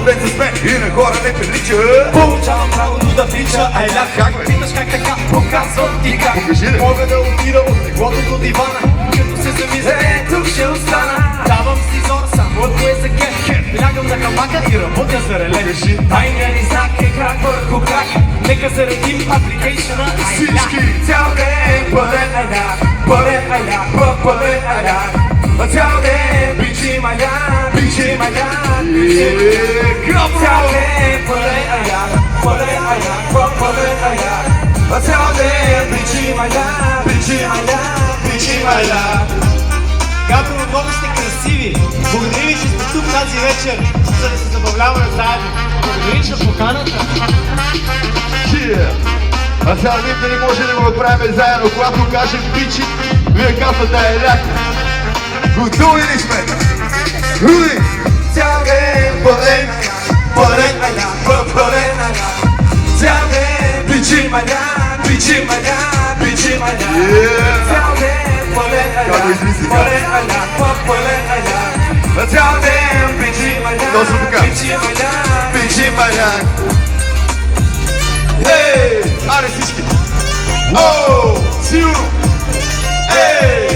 Студенти сме и на хора не прилича. Получавам правото да прича, ай ля, Как бе? питаш как така, показвам ти как. Покажи, бе. Мога да отида от леглото до дивана, като се замисля, тук ще остана. Давам си зор, само ако е за кеф. Лягам на хамака и работя за реле. Тайния ни знак е крак върху крак. Нека заредим апликейшена, ай ля. Всички Цял ден пълен аляк, пълен аляк, пълен аляк. Цял ден бичи маляк, бичи маляк, бичи маляк. Цял ден пълен аляк, пълен аляк, пълен аляк. Цял ден бичи маляк, бичи маляк, бичи маляк. Габро, много сте красиви. Благодаря ви, че сте тук тази вечер, за да се забавляваме заедно. Благодаря за поканата. А сега вие не може да го направим заедно. Когато кажем бичи, вие казвате ляк. Готови ли сме? Руди! Цял ден пълен аляк, пълен аляк, пълен аляк. Цял ден бичи маляк, бичи маляк, бичи маляк. Цял ден пълен аляк, пълен аляк, пълен аляк. Цял ден бичи маляк, Точно така. бичи маляк, Бичи маляк. Ей! Аре всички! О! Силно! Ей!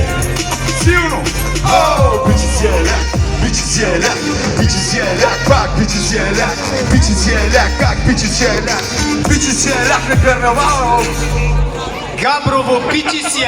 Силно! О! Бичи си е ляк! Бичи си е ляк! Бичи си е ляк! Пак бичи си е ляк! Бичи си е ляк! Как бичи си е ляк! Бичи си е ляк на карнавал! Габрово, бичи си